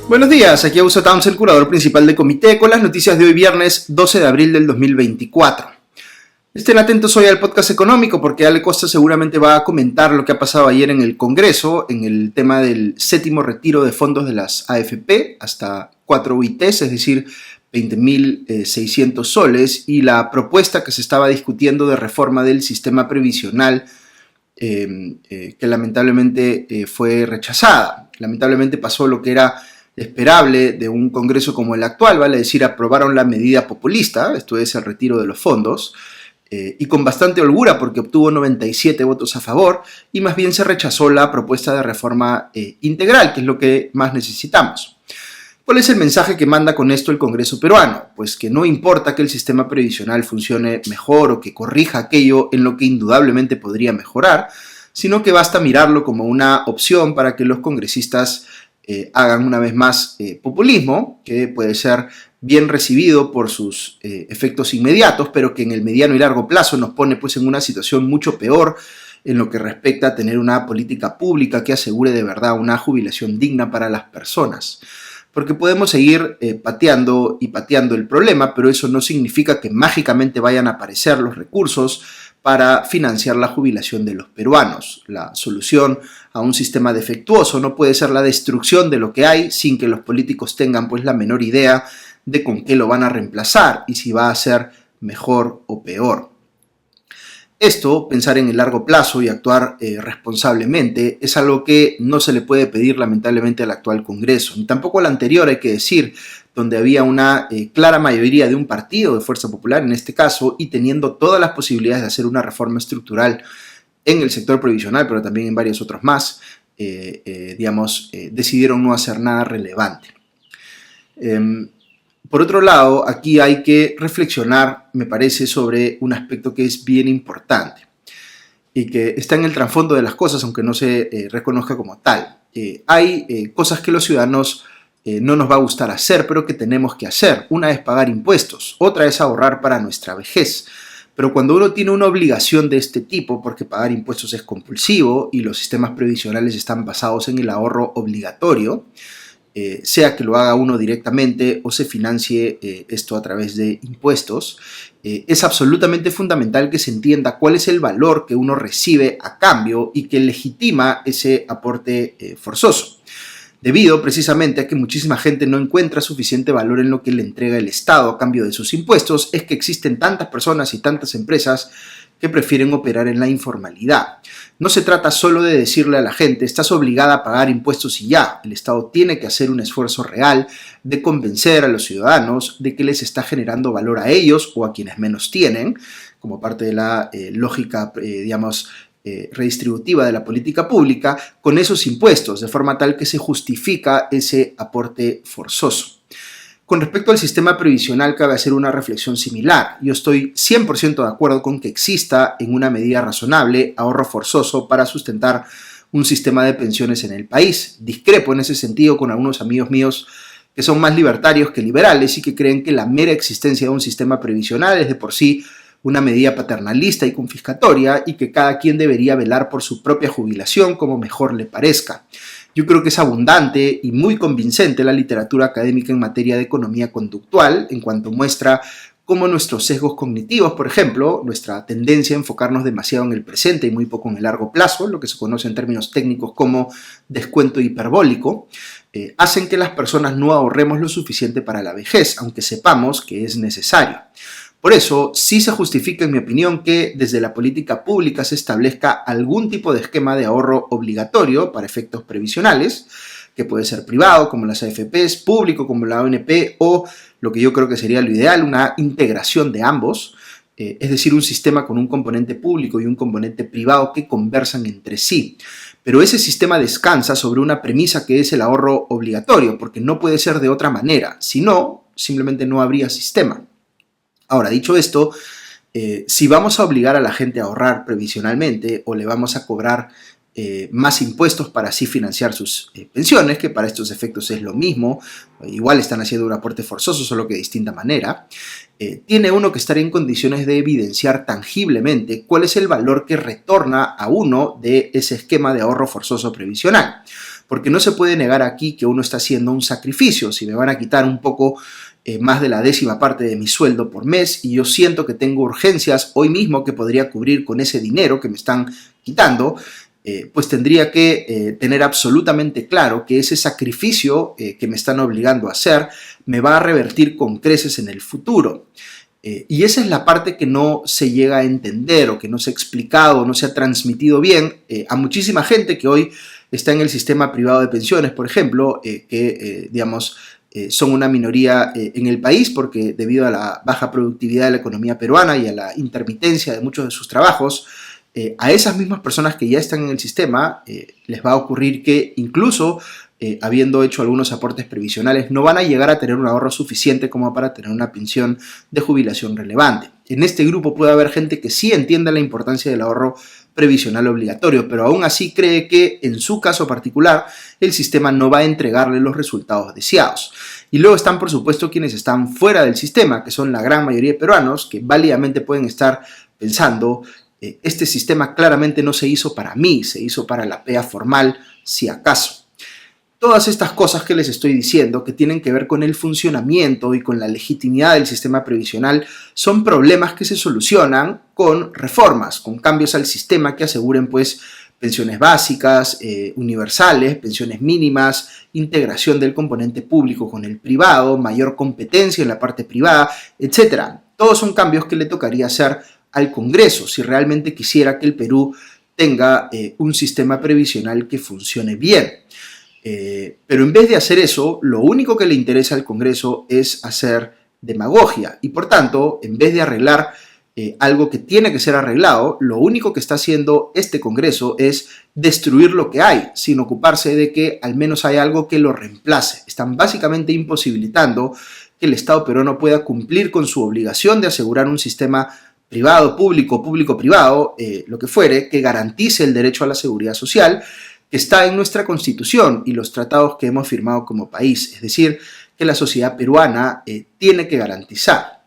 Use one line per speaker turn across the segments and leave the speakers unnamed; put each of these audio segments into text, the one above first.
Buenos días, aquí Augusto Townsend, curador principal de Comité, con las noticias de hoy viernes 12 de abril del 2024. Estén atentos hoy al podcast económico porque Ale Costa seguramente va a comentar lo que ha pasado ayer en el Congreso en el tema del séptimo retiro de fondos de las AFP hasta 4 UITs, es decir, 20.600 soles, y la propuesta que se estaba discutiendo de reforma del sistema previsional que lamentablemente fue rechazada. Lamentablemente pasó lo que era esperable de un Congreso como el actual, vale decir, aprobaron la medida populista, esto es el retiro de los fondos, y con bastante holgura porque obtuvo 97 votos a favor, y más bien se rechazó la propuesta de reforma integral, que es lo que más necesitamos. ¿Cuál es el mensaje que manda con esto el Congreso peruano? Pues que no importa que el sistema previsional funcione mejor o que corrija aquello en lo que indudablemente podría mejorar, sino que basta mirarlo como una opción para que los congresistas hagan una vez más populismo, que puede ser bien recibido por sus efectos inmediatos, pero que en el mediano y largo plazo nos pone pues en una situación mucho peor en lo que respecta a tener una política pública que asegure de verdad una jubilación digna para las personas. Porque podemos seguir pateando y pateando el problema, pero eso no significa que mágicamente vayan a aparecer los recursos para financiar la jubilación de los peruanos. La solución a un sistema defectuoso no puede ser la destrucción de lo que hay sin que los políticos tengan pues la menor idea de con qué lo van a reemplazar y si va a ser mejor o peor. Esto, pensar en el largo plazo y actuar responsablemente, es algo que no se le puede pedir lamentablemente al actual Congreso, ni tampoco al anterior, hay que decir, donde había una clara mayoría de un partido de Fuerza Popular en este caso, y teniendo todas las posibilidades de hacer una reforma estructural en el sector previsional, pero también en varios otros más, decidieron no hacer nada relevante. Por otro lado, aquí hay que reflexionar, me parece, sobre un aspecto que es bien importante y que está en el trasfondo de las cosas, aunque no se reconozca como tal. Hay cosas que los ciudadanos no nos va a gustar hacer, pero que tenemos que hacer. Una es pagar impuestos, otra es ahorrar para nuestra vejez. Pero cuando uno tiene una obligación de este tipo, porque pagar impuestos es compulsivo y los sistemas previsionales están basados en el ahorro obligatorio, sea que lo haga uno directamente o se financie esto a través de impuestos, es absolutamente fundamental que se entienda cuál es el valor que uno recibe a cambio y que legitima ese aporte forzoso. Debido precisamente a que muchísima gente no encuentra suficiente valor en lo que le entrega el Estado a cambio de sus impuestos, es que existen tantas personas y tantas empresas que prefieren operar en la informalidad. No se trata solo de decirle a la gente, estás obligada a pagar impuestos y ya. El Estado tiene que hacer un esfuerzo real de convencer a los ciudadanos de que les está generando valor a ellos o a quienes menos tienen, como parte de la lógica, redistributiva de la política pública, con esos impuestos, de forma tal que se justifica ese aporte forzoso. Con respecto al sistema previsional, cabe hacer una reflexión similar. Yo estoy 100% de acuerdo con que exista, en una medida razonable, ahorro forzoso para sustentar un sistema de pensiones en el país. Discrepo en ese sentido con algunos amigos míos que son más libertarios que liberales y que creen que la mera existencia de un sistema previsional es de por sí una medida paternalista y confiscatoria y que cada quien debería velar por su propia jubilación como mejor le parezca. Yo creo que es abundante y muy convincente la literatura académica en materia de economía conductual, en cuanto muestra cómo nuestros sesgos cognitivos, por ejemplo, nuestra tendencia a enfocarnos demasiado en el presente y muy poco en el largo plazo, lo que se conoce en términos técnicos como descuento hiperbólico, hacen que las personas no ahorremos lo suficiente para la vejez, aunque sepamos que es necesario. Por eso, sí se justifica, en mi opinión, que desde la política pública se establezca algún tipo de esquema de ahorro obligatorio para efectos previsionales, que puede ser privado, como las AFPs, público, como la ONP, o lo que yo creo que sería lo ideal, una integración de ambos, es decir, un sistema con un componente público y un componente privado que conversan entre sí. Pero ese sistema descansa sobre una premisa que es el ahorro obligatorio, porque no puede ser de otra manera, si no, simplemente no habría sistema. Ahora, dicho esto, si vamos a obligar a la gente a ahorrar previsionalmente o le vamos a cobrar más impuestos para así financiar sus pensiones, que para estos efectos es lo mismo, igual están haciendo un aporte forzoso, solo que de distinta manera, tiene uno que estar en condiciones de evidenciar tangiblemente cuál es el valor que retorna a uno de ese esquema de ahorro forzoso previsional. porque no se puede negar aquí que uno está haciendo un sacrificio. Si me van a quitar un poco más de la 10ª parte de mi sueldo por mes y yo siento que tengo urgencias hoy mismo que podría cubrir con ese dinero que me están quitando, pues tendría que tener absolutamente claro que ese sacrificio que me están obligando a hacer me va a revertir con creces en el futuro. Y esa es la parte que no se llega a entender o que no se ha explicado o no se ha transmitido bien a muchísima gente que hoy está en el sistema privado de pensiones, por ejemplo, digamos, son una minoría en el país porque debido a la baja productividad de la economía peruana y a la intermitencia de muchos de sus trabajos, a esas mismas personas que ya están en el sistema les va a ocurrir que incluso habiendo hecho algunos aportes previsionales no van a llegar a tener un ahorro suficiente como para tener una pensión de jubilación relevante. En este grupo puede haber gente que sí entiende la importancia del ahorro previsional obligatorio, pero aún así cree que en su caso particular el sistema no va a entregarle los resultados deseados. Y luego están por supuesto quienes están fuera del sistema, que son la gran mayoría de peruanos, que válidamente pueden estar pensando este sistema claramente no se hizo para mí, se hizo para la PEA formal, si acaso. Todas estas cosas que les estoy diciendo, que tienen que ver con el funcionamiento y con la legitimidad del sistema previsional, son problemas que se solucionan con reformas, con cambios al sistema que aseguren pues pensiones básicas, universales, pensiones mínimas, integración del componente público con el privado, mayor competencia en la parte privada, etc. Todos son cambios que le tocaría hacer al Congreso si realmente quisiera que el Perú tenga un sistema previsional que funcione bien. Pero en vez de hacer eso, lo único que le interesa al Congreso es hacer demagogia y por tanto, en vez de arreglar algo que tiene que ser arreglado, lo único que está haciendo este Congreso es destruir lo que hay, sin ocuparse de que al menos hay algo que lo reemplace. Están básicamente imposibilitando que el Estado peruano pueda cumplir con su obligación de asegurar un sistema privado, público, público-privado, lo que fuere, que garantice el derecho a la seguridad social, que está en nuestra Constitución y los tratados que hemos firmado como país, es decir, que la sociedad peruana tiene que garantizar.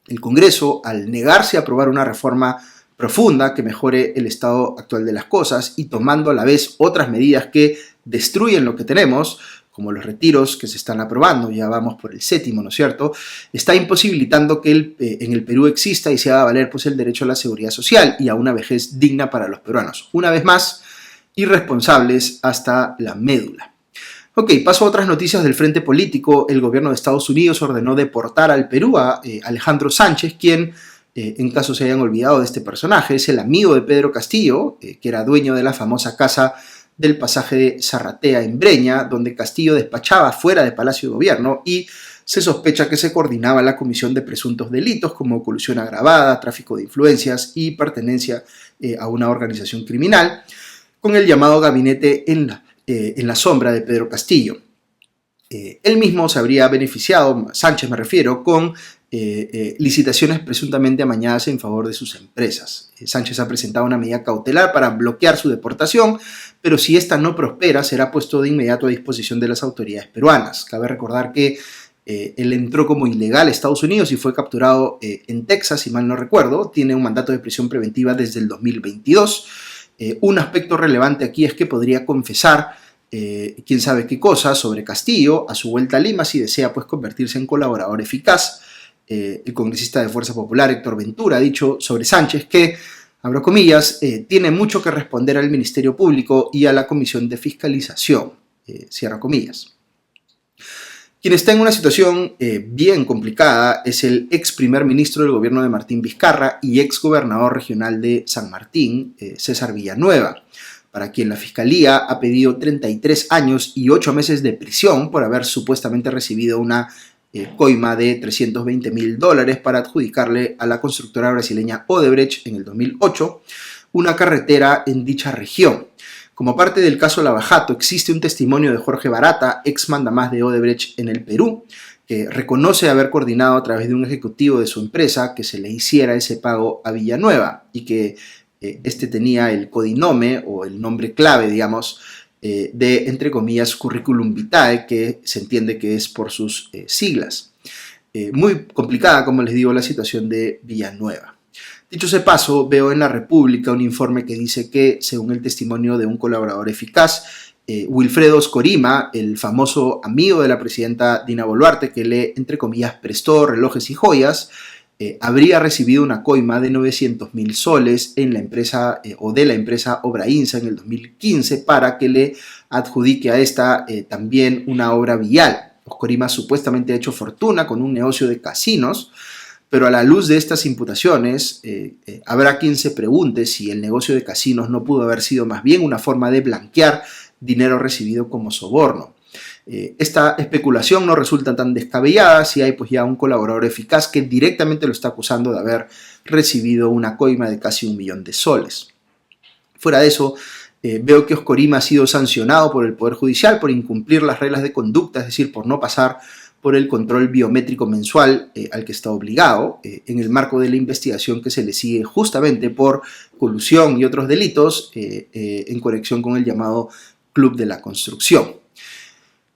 El Congreso, al negarse a aprobar una reforma profunda que mejore el estado actual de las cosas y tomando a la vez otras medidas que destruyen lo que tenemos, como los retiros que se están aprobando, ya vamos por el 7º, ¿no es cierto?, está imposibilitando que en el Perú exista y se haga valer pues, el derecho a la seguridad social y a una vejez digna para los peruanos. Una vez más, irresponsables hasta la médula. Ok, paso a otras noticias del frente político. El gobierno de Estados Unidos ordenó deportar al Perú a Alejandro Sánchez, quien, en caso se hayan olvidado de este personaje, es el amigo de Pedro Castillo, que era dueño de la famosa casa del pasaje de Zarratea en Breña, donde Castillo despachaba fuera de Palacio de Gobierno y se sospecha que se coordinaba la comisión de presuntos delitos como colusión agravada, tráfico de influencias y pertenencia a una organización criminal, con el llamado gabinete en la sombra de Pedro Castillo. Él mismo se habría beneficiado, Sánchez me refiero, con licitaciones presuntamente amañadas en favor de sus empresas. Sánchez ha presentado una medida cautelar para bloquear su deportación, pero si esta no prospera, será puesto de inmediato a disposición de las autoridades peruanas. Cabe recordar que él entró como ilegal a Estados Unidos y fue capturado en Texas, si mal no recuerdo. Tiene un mandato de prisión preventiva desde el 2022. Un aspecto relevante aquí es que podría confesar quién sabe qué cosa sobre Castillo a su vuelta a Lima si desea pues convertirse en colaborador eficaz. El congresista de Fuerza Popular Héctor Ventura ha dicho sobre Sánchez que, abro comillas, tiene mucho que responder al Ministerio Público y a la Comisión de Fiscalización, cierra comillas. Quien está en una situación bien complicada es el ex primer ministro del gobierno de Martín Vizcarra y ex gobernador regional de San Martín, César Villanueva, para quien la Fiscalía ha pedido 33 años y 8 meses de prisión por haber supuestamente recibido una coima de $320.000 para adjudicarle a la constructora brasileña Odebrecht en el 2008 una carretera en dicha región. Como parte del caso Lavajato, existe un testimonio de Jorge Barata, ex mandamás de Odebrecht en el Perú, que reconoce haber coordinado a través de un ejecutivo de su empresa que se le hiciera ese pago a Villanueva y que este tenía el codinome o el nombre clave, digamos, de, entre comillas, curriculum vitae, que se entiende que es por sus siglas. Muy complicada, como les digo, la situación de Villanueva. Dicho ese paso, veo en La República un informe que dice que, según el testimonio de un colaborador eficaz, Wilfredo Oscorima, el famoso amigo de la presidenta Dina Boluarte, que le, entre comillas, prestó relojes y joyas, habría recibido una coima de 900.000 soles en la empresa o de la empresa Obrainsa en el 2015 para que le adjudique a esta también una obra vial. Oscorima supuestamente ha hecho fortuna con un negocio de casinos, pero a la luz de estas imputaciones, habrá quien se pregunte si el negocio de casinos no pudo haber sido más bien una forma de blanquear dinero recibido como soborno. Esta especulación no resulta tan descabellada si hay pues ya un colaborador eficaz que directamente lo está acusando de haber recibido una coima de casi 1 millón de soles. Fuera de eso, veo que Oscorima ha sido sancionado por el Poder Judicial por incumplir las reglas de conducta, es decir, por no pasar por el control biométrico mensual al que está obligado en el marco de la investigación que se le sigue justamente por colusión y otros delitos en conexión con el llamado Club de la Construcción.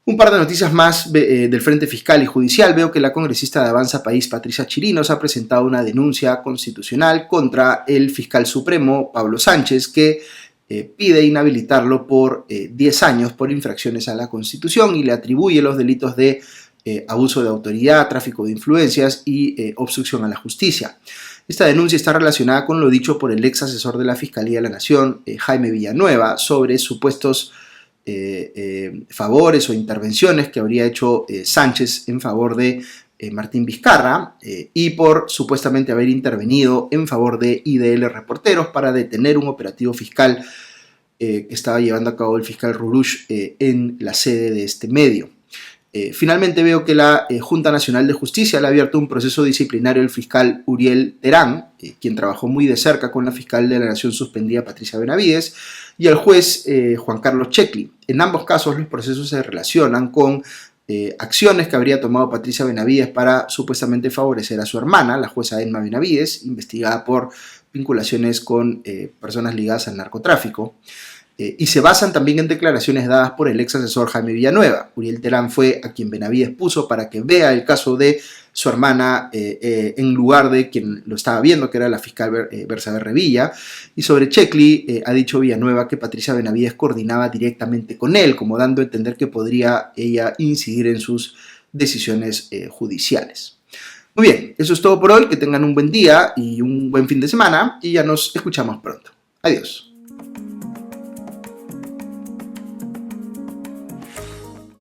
Un par de noticias más del Frente Fiscal y Judicial. Veo que la congresista de Avanza País, Patricia Chirinos, ha presentado una denuncia constitucional contra el fiscal supremo, Pablo Sánchez, que pide inhabilitarlo por 10 años por infracciones a la Constitución y le atribuye los delitos de abuso de autoridad, tráfico de influencias y obstrucción a la justicia. Esta denuncia está relacionada con lo dicho por el ex asesor de la Fiscalía de la Nación, Jaime Villanueva, sobre supuestos favores o intervenciones que habría hecho Sánchez en favor de Martín Vizcarra y por supuestamente haber intervenido en favor de IDL Reporteros para detener un operativo fiscal que estaba llevando a cabo el fiscal Rurush en la sede de este medio. Finalmente veo que la Junta Nacional de Justicia le ha abierto un proceso disciplinario al fiscal Uriel Terán, quien trabajó muy de cerca con la fiscal de la Nación suspendida Patricia Benavides, y al juez Juan Carlos Checli. En ambos casos los procesos se relacionan con acciones que habría tomado Patricia Benavides para supuestamente favorecer a su hermana, la jueza Emma Benavides, investigada por vinculaciones con personas ligadas al narcotráfico. Y se basan también en declaraciones dadas por el ex asesor Jaime Villanueva. Uriel Terán fue a quien Benavides puso para que vea el caso de su hermana en lugar de quien lo estaba viendo, que era la fiscal Bersabe Revilla. Y sobre Checli ha dicho Villanueva que Patricia Benavides coordinaba directamente con él, como dando a entender que podría ella incidir en sus decisiones judiciales. Muy bien, eso es todo por hoy. Que tengan un buen día y un buen fin de semana y ya nos escuchamos pronto. Adiós.